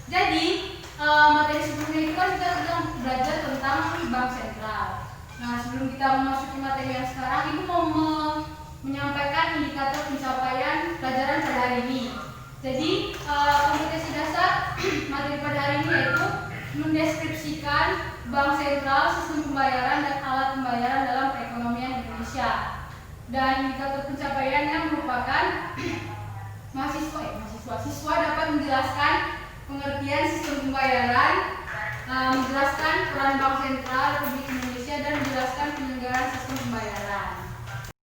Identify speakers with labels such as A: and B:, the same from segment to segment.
A: Jadi materi sebelumnya itu kan kita sedang belajar tentang bank sentral. Nah, sebelum kita memasuki materi yang sekarang, Ibu mau menyampaikan indikator pencapaian pelajaran pada hari ini. Jadi kompetensi dasar materi pada hari ini yaitu mendeskripsikan bank sentral, sistem pembayaran dan alat pembayaran dalam perekonomian Indonesia. Dan indikator pencapaiannya merupakan siswa dapat menjelaskan pengertian sistem pembayaran, menjelaskan peran bank sentral Republik Indonesia dan menjelaskan penyelenggaraan sistem pembayaran.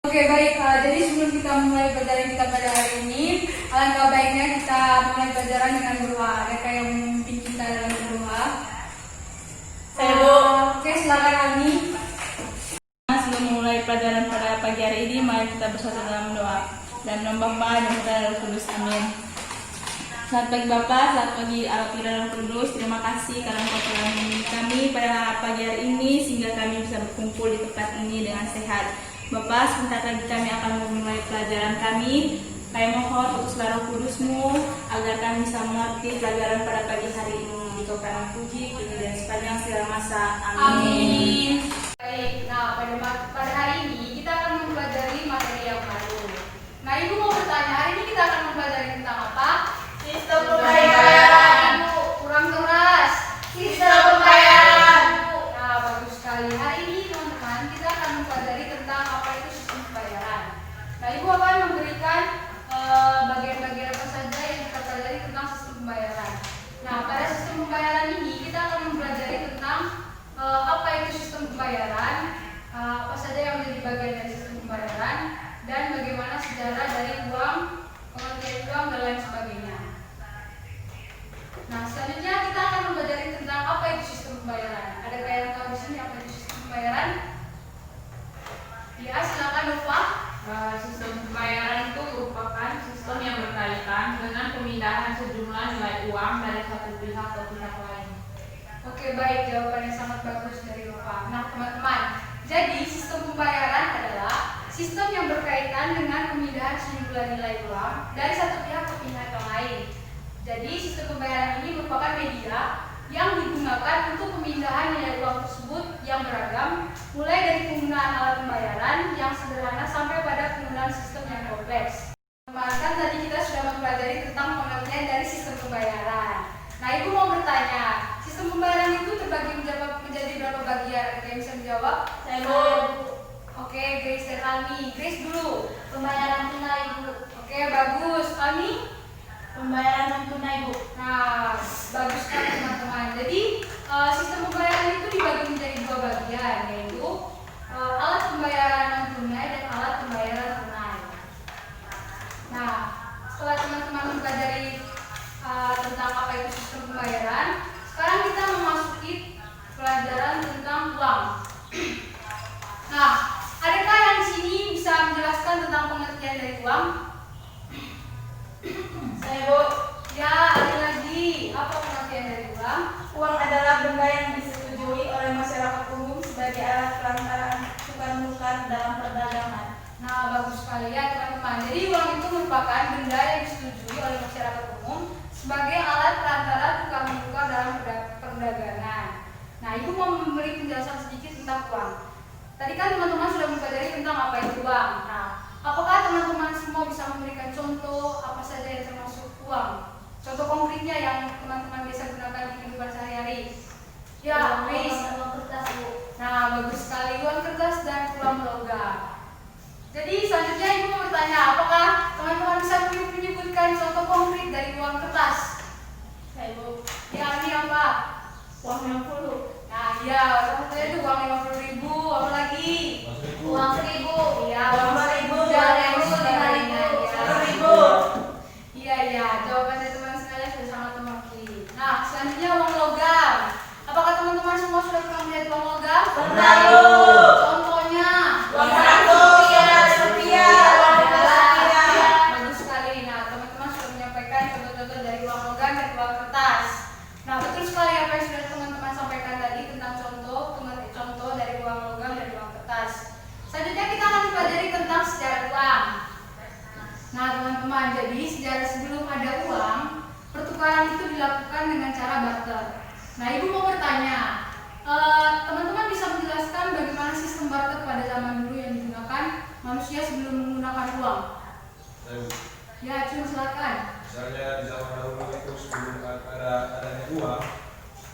A: Oke, baik. Jadi sebelum kita mulai pelajaran kita pada hari ini, alangkah baiknya kita mulai pelajaran dengan berdoa. Ada yang memimpin kita dalam berdoa?
B: Saya, Bu.
A: Oke, silakan Ani.
B: Sebelum memulai pelajaran pada pagi hari ini, mari kita bersatu dalam doa. Dan nama Bapa dan Putra dan Roh Kudus. Amin. Selamat pagi Bapak, selamat pagi Allah Putra dan Roh Kudus. Terima kasih karena Engkau telah membimbing kami pada pagi hari ini sehingga kami bisa berkumpul di tempat ini dengan sehat. Bapak, sebentar lagi kami akan memulai pelajaran kami. Kami mohon utuslah Roh Kudus-Mu agar kami bisa mengerti pelajaran pada pagi hari ini. Engkau akan puji kini dan sepanjang segala masa. Amin.
A: Baik, nah pada hari ini kita akan mempelajari materi yang baru. Nah, Ibu mau bertanya, hari ini kita akan mempelajari tentang apa?
B: Sistem pembayaran.
A: Kurang keras.
B: Sistem pembayaran.
A: Nah, bagus sekali. Hari ini teman-teman kita akan mempelajari tentang apa itu sistem pembayaran. Nah, Ibu akan memberikan bagian-bagian apa saja yang kita pelajari tentang sistem pembayaran. Nah, pada sistem pembayaran ini kita akan mempelajari tentang apa itu sistem pembayaran, apa saja yang menjadi bagian dari sistem pembayaran, dan bagaimana sejarah dari uang, pengertian uang, dan lain sebagainya. Nah, selanjutnya kita akan mempelajari tentang apa itu sistem pembayaran. Adakah yang tahu di sini apa itu sistem pembayaran? Ya, silakan Nova.
C: Sistem pembayaran itu merupakan sistem yang berkaitan dengan pemindahan sejumlah nilai uang dari satu pihak ke pihak lain.
A: Oke, baik, jawabannya sangat bagus dari Nova. Nah, teman-teman, jadi sistem pembayaran adalah sistem yang berkaitan dengan pemindahan sejumlah nilai uang dari satu pihak ke pihak yang lain. Jadi sistem pembayaran ini merupakan media yang digunakan untuk pemindahan nilai uang tersebut yang beragam, mulai dari penggunaan alat pembayaran yang sederhana sampai pada penggunaan sistem yang kompleks. Kan tadi kita sudah mempelajari tentang pengertian dari sistem pembayaran. Nah, Ibu mau bertanya, sistem pembayaran itu terbagi menjadi berapa bagian? Ada yang bisa menjawab?
B: Saya, Bu.
A: Oke, Grace dan Almi. Grace dulu.
B: Pembayaran tunai, Bu.
A: Oke, bagus. Almi?
B: Pembayaran non tunai, Bu.
A: Nah, bagus sekali teman-teman. Jadi sistem pembayaran itu dibagi menjadi dua bagian, yaitu alat pembayaran non tunai dan alat pembayaran tunai. Nah, setelah teman-teman mempelajari tentang apa itu sistem pembayaran, sekarang kita memasuki pelajaran tentang uang. Nah, adakah yang di sini bisa menjelaskan tentang pengertian dari uang?
B: Saya, Bu.
A: Ya, ada lagi. Apa pengertian dari uang?
B: Uang adalah benda yang disetujui oleh masyarakat umum sebagai alat perantaraan tukar-menukar dalam perdagangan.
A: Nah, bagus sekali ya teman-teman. Jadi uang itu merupakan benda yang disetujui oleh masyarakat umum sebagai alat perantara tukar-menukar dalam perdagangan. Nah, Ibu mau memberi penjelasan sedikit tentang uang. Tadi kan teman-teman sudah mempelajari tentang apa itu uang. Nah, apakah teman-teman semua bisa memberikan contoh apa saja yang termasuk uang? Contoh konkretnya yang teman-teman bisa gunakan di kehidupan sehari-hari. Ya, please.
B: Uang kertas, Bu.
A: Nah, bagus sekali, uang kertas dan uang logam. Jadi selanjutnya Ibu mau bertanya, apakah teman-teman bisa menyebutkan contoh konkret dari uang kertas?
B: Saya, Bu.
A: Ya, ini apa?
B: Uang 50.
A: Nah, iya, contohnya itu uang 50.000, apa lagi?
B: Uang 1.000.
A: Iya,
B: Uang
A: uang
B: 2.000,
A: 1.000, dan
B: 5.000,
A: 5.000,
B: 10.000.
A: Iya, jawabannya teman sekalian sudah sangat mengerti. Nah, selanjutnya uang logam. Apakah teman-teman semua sudah pernah melihat uang logam?
B: Pernah, Bu.
A: Contohnya?
B: Uang 100, rupiah, uang 200 rupiah.
A: Bagus sekali. Nah, teman-teman sudah menyampaikan contoh-contoh dari uang logam dan uang kertas. Nah, betul sekali apa yang sudah teman-teman sampaikan tadi tentang contoh dari uang logam dan uang kertas. Selanjutnya kita akan mempelajari tentang sejarah uang. Nah, teman-teman, jadi sejarah sebelum ada uang, pertukaran pertukaran itu dilakukan dengan cara barter. Nah, Ibu mau bertanya, teman-teman bisa menjelaskan bagaimana sistem barter pada zaman dulu yang digunakan manusia sebelum menggunakan uang? Ya, Cun, silakan.
D: Misalnya di zaman dahulu itu sebelum adanya uang,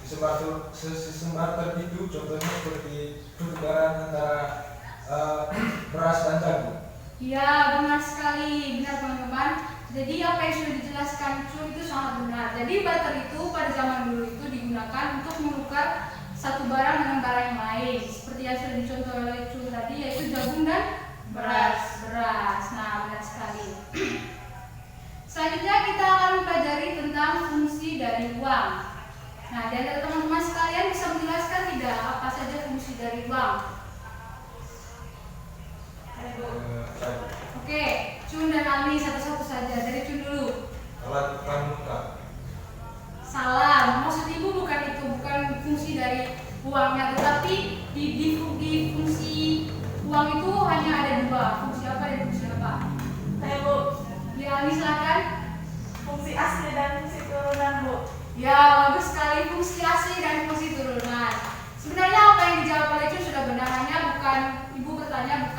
D: sistem barter itu contohnya seperti pertukaran antara beras dan jagung.
A: Ya, benar sekali, benar teman-teman. Jadi apa yang sudah dijelaskan Cun itu sangat benar. Jadi barter itu pada zaman dulu itu digunakan untuk menukar satu barang dengan barang yang lain. Seperti yang sudah dicontoh oleh Cun tadi, yaitu jagung dan beras. Nah, benar sekali. Selanjutnya kita akan mempelajari tentang fungsi dari uang. Nah, dari teman-teman sekalian bisa menjelaskan tidak apa saja fungsi dari uang? Oke, Cun dan Almi satu-satu saja. Dari Cun dulu.
D: Alat tukar menukar.
A: Salah, maksud Ibu bukan itu, bukan fungsi dari uangnya, tetapi di fungsi uang itu hanya ada dua, fungsi apa dan fungsi apa?
B: Saya Bu,
A: Ya, Almi silakan.
B: fungsi asli dan fungsi turunan Bu.
A: Ya, bagus sekali, fungsi asli dan fungsi turunan. Sebenarnya apa yang dijawab oleh Cun sudah benar, hanya bukan Ibu bertanya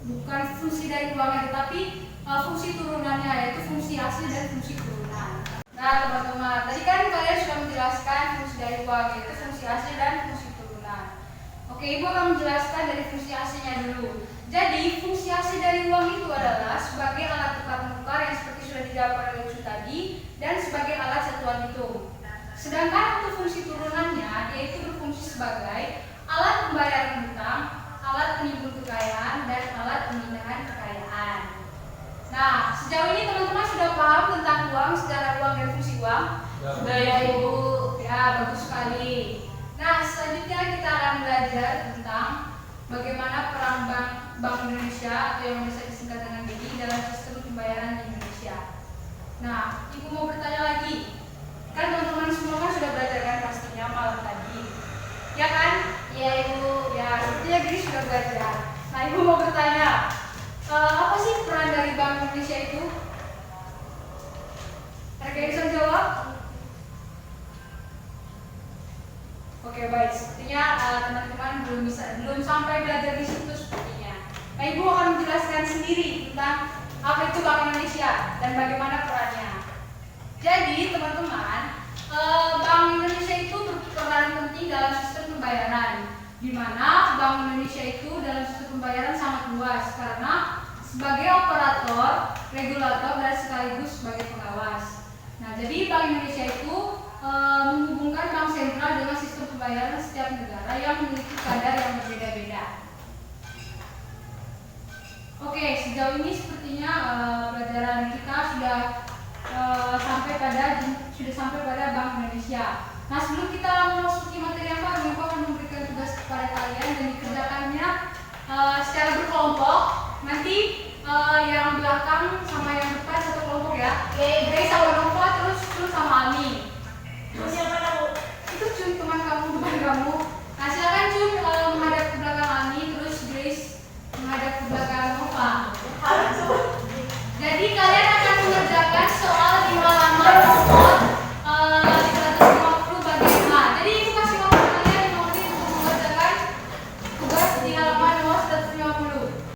A: bukan fungsi dari uangnya, tetapi fungsi turunannya, yaitu fungsi asli dan fungsi turunan. Nah, teman-teman, tadi kan kalian sudah menjelaskan fungsi dari uang, yaitu fungsi asli dan fungsi turunan. Oke, Ibu akan menjelaskan dari fungsi aslinya dulu. Jadi, fungsi asli dari uang itu adalah sebagai alat tukar menukar yang seperti sudah dijawab oleh Cun tadi, dan sebagai alat satuan hitung. Sedangkan untuk fungsi turunannya, yaitu berfungsi sebagai alat pembayaran hutang, alat penimbun kekayaan, dan alat pemindahan kekayaan. Nah, sejauh ini teman-teman sudah paham tentang uang, sejarah uang dan fungsi uang?
C: Sudah ya Ibu.
A: Ya, bagus sekali. Nah, selanjutnya kita akan belajar tentang bagaimana peran Bank Indonesia atau yang biasa disingkat dengan BI dalam sistem pembayaran di Indonesia. Nah, Ibu mau bertanya lagi. Kan teman-teman semua kan sudah belajar kan pastinya malam tadi. Ya kan?
C: Iya Ibu.
A: Ya, sepertinya Giri sudah belajar. Nah, Ibu mau bertanya, apa sih peran dari Bank Indonesia itu? Ada yang bisa jawab? Oke, baik. Sepertinya teman-teman belum sampai belajar di situ sepertinya. Nah, Ibu akan menjelaskan sendiri tentang apa itu Bank Indonesia dan bagaimana perannya. Jadi, teman-teman, Bank Indonesia itu berperan penting dalam sistem pembayaran, di mana Bank Indonesia itu dalam sistem pembayaran sangat luas karena sebagai operator, regulator, dan sekaligus sebagai pengawas. Nah, jadi Bank Indonesia itu menghubungkan bank sentral dengan sistem pembayaran setiap negara yang memiliki kadar yang berbeda-beda. Oke, sejauh ini sepertinya pelajaran kita sudah sampai pada Bank Indonesia. Nah, sebelum kita memasuki materi yang baru, Ibu akan memberikan tugas kepada kalian dan dikerjakannya secara berkelompok. Nanti yang belakang sama yang depan satu kelompok ya. Grace sama Nova, terus sama Almi.
B: Terus yang mana Bu?
A: Itu Cun, teman kamu, kamu. Nah, silakan Cun menghadap ke belakang Almi, terus Grace menghadap ke belakang Nova.
B: Harus Bu.
A: Jadi kalian akan mengerjakan soal di halaman nomor 350 bagian A. Jadi Ibu kasih waktu kalian 5 menit untuk mengerjakan tugas di halaman nomor 150.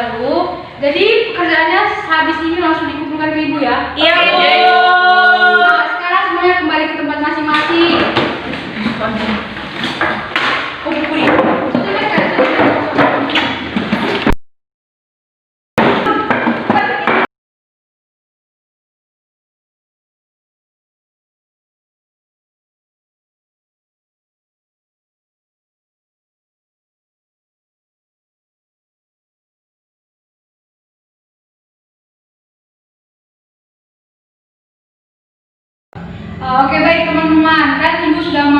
A: baru. Jadi pekerjaannya habis ini langsung dikumpulkan ke ibu ya.
B: Iya, Bu.
A: Nah, sekarang semuanya kembali ke tempat masing-masing.
B: Oh, buku ini.
A: Oke baik teman-teman, kan ibu sudah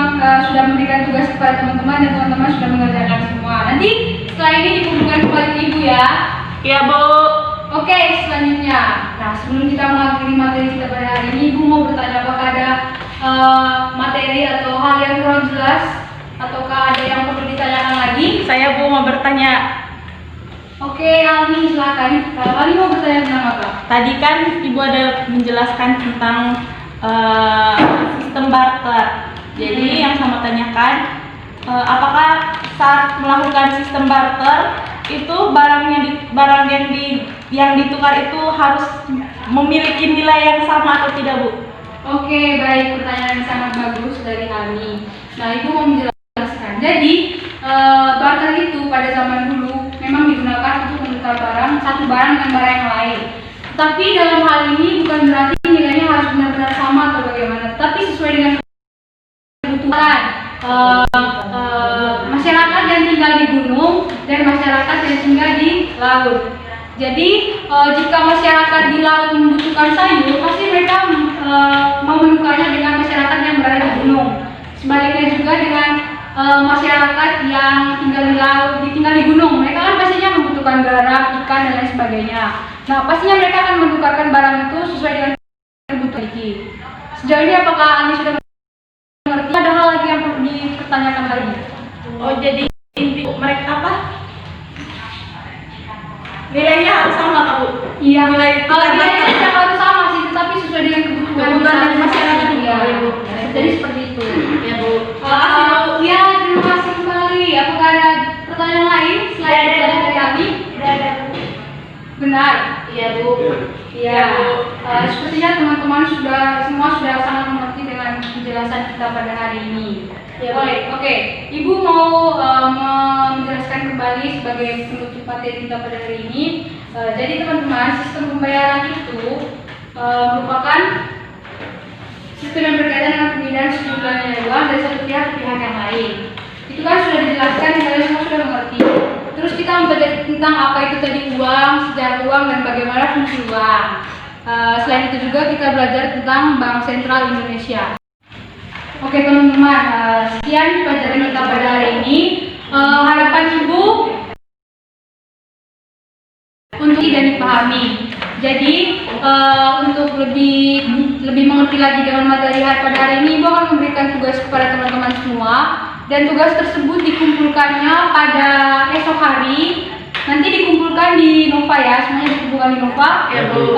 A: memberikan tugas kepada teman-teman dan teman-teman sudah mengerjakan semua. Nanti setelah ini dikumpulkan kembali ke ibu ya.
B: Iya, Bu.
A: Oke, selanjutnya. Nah, sebelum kita mengakhiri materi kita pada hari ini, ibu mau bertanya apakah ada materi atau hal yang kurang jelas ataukah ada yang perlu ditanyakan lagi?
B: Saya, Bu, mau bertanya.
A: Oke, Almi silakan. Kalau Almi mau bertanya tentang apa?
B: Tadi kan Ibu ada menjelaskan tentang sistem barter. Jadi yang saya mau tanyakan, apakah saat melakukan sistem barter itu barang yang ditukar itu harus memiliki nilai yang sama atau tidak, Bu?
A: Oke, baik, pertanyaan yang sangat bagus dari Almi. Nah, Ibu mau menjelaskan. Jadi, barter itu pada zaman dulu memang digunakan untuk menukar satu barang dengan barang yang lain. Tapi dalam hal ini bukan berarti nilainya harus benar-benar sama atau bagaimana, tapi sesuai dengan kebutuhan masyarakat yang tinggal di gunung dan masyarakat yang tinggal di laut. Jadi jika masyarakat di laut membutuhkan sayur, pasti mereka mau menukarnya dengan masyarakat yang berada di gunung. Sebaliknya juga dengan masyarakat yang tinggal di laut, tinggal di gunung, mereka kan pastinya membutuhkan garam, ikan dan lain sebagainya. Nah, pastinya mereka akan menukarkan barang itu sesuai dengan kebutuhan ini. Sejauh ini apakah Ani sudah mengerti? Ada hal lagi yang perlu dipertanyakan lagi?
B: Oh, jadi inti mereka apa? Nilainya harus sama, Kak, Bu?
A: Iya,
B: Nilainya
A: nilainya harus sama sih, tetapi sesuai dengan kebutuhan
B: dari masyarakat.
A: Iya,
B: Bu.
A: jadi seperti itu.
B: Ya, Bu.
A: Ya, terima kasih kembali. Apakah ada pertanyaan lain selain pertanyaan dari Abi? Benar.
B: Iya, Bu.
A: Iya. Sepertinya teman-teman semua sudah sangat mengerti dengan penjelasan kita pada hari ini.
B: Ya,
A: Oke. Ibu mau menjelaskan kembali sebagai penutup materi kita pada hari ini. Jadi teman-teman, sistem pembayaran itu merupakan sistem yang berkaitan dengan pemindahan sejumlah nilai uang dari satu pihak ke pihak yang lain. Itu kan sudah dijelaskan, kalian semua sudah mengerti. Terus kita mempelajari tentang apa itu tadi uang, sejarah uang, dan bagaimana fungsi uang. Selain itu juga kita belajar tentang Bank Sentral Indonesia. Oke teman-teman, sekian pelajaran kita pada hari ini. Harapan Ibu untuk dan dipahami. Jadi untuk lebih mengerti lagi dengan materi pada hari ini, Ibu akan memberikan tugas kepada teman-teman semua. Dan tugas tersebut dikumpulkannya pada esok hari. Nanti dikumpulkan di Nova ya, semuanya dikumpulkan di Nova.
B: Ya, Bu.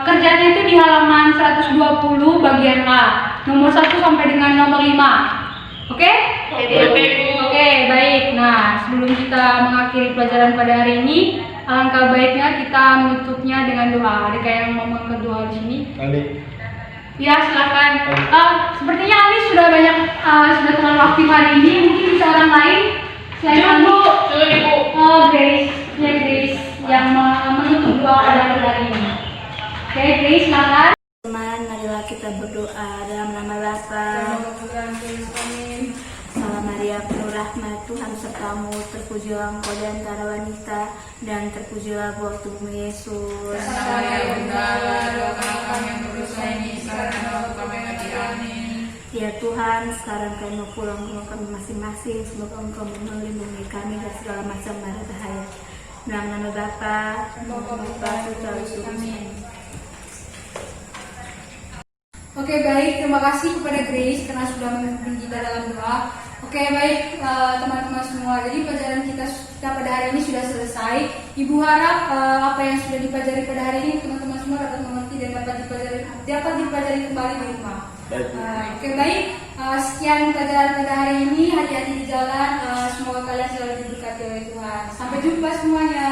A: Kerjanya itu di halaman 120 bagian A, nomor 1 sampai dengan nomor 5. Oke? Oke, baik. Nah, sebelum kita mengakhiri pelajaran pada hari ini, alangkah baiknya kita menutupnya dengan doa. Adakah yang mau mengangkat doa di sini?
D: Ali.
A: Ya, silakan. Sepertinya Ali sudah sudah terlalu aktif hari ini. Mungkin bisa orang lain selain Ali. Oh, Grace. Ya, Grace yang menutup doa pada hari ini. Oke, Grace, silakan.
B: Teman, marilah kita berdoa dalam nama Bapa. Salam Maria, penuh rahmat, Tuhan sertamu, terpujilah engkau di antara wanita, dan terpujilah buah tubuhmu Yesus. Ya Tuhan, sekarang kami mau pulang ke rumah kami masing-masing. Semoga Engkau melindungi kami dari segala macam mara bahaya. Dalam nama Bapa, Putra, dan Roh Kudus.
A: Oke, baik. Terima kasih kepada Grace karena sudah memimpin kita dalam doa. Oke, baik teman-teman semua. Jadi pelajaran kita pada hari ini sudah selesai. Ibu harap apa yang sudah dipelajari pada hari ini teman-teman semua dapat mengerti dan dapat dipelajari kembali di rumah. Oke, baik. Sekian pelajaran pada hari ini. Hati-hati di jalan. Semoga kalian selalu diberkati oleh Tuhan. Sampai jumpa semuanya.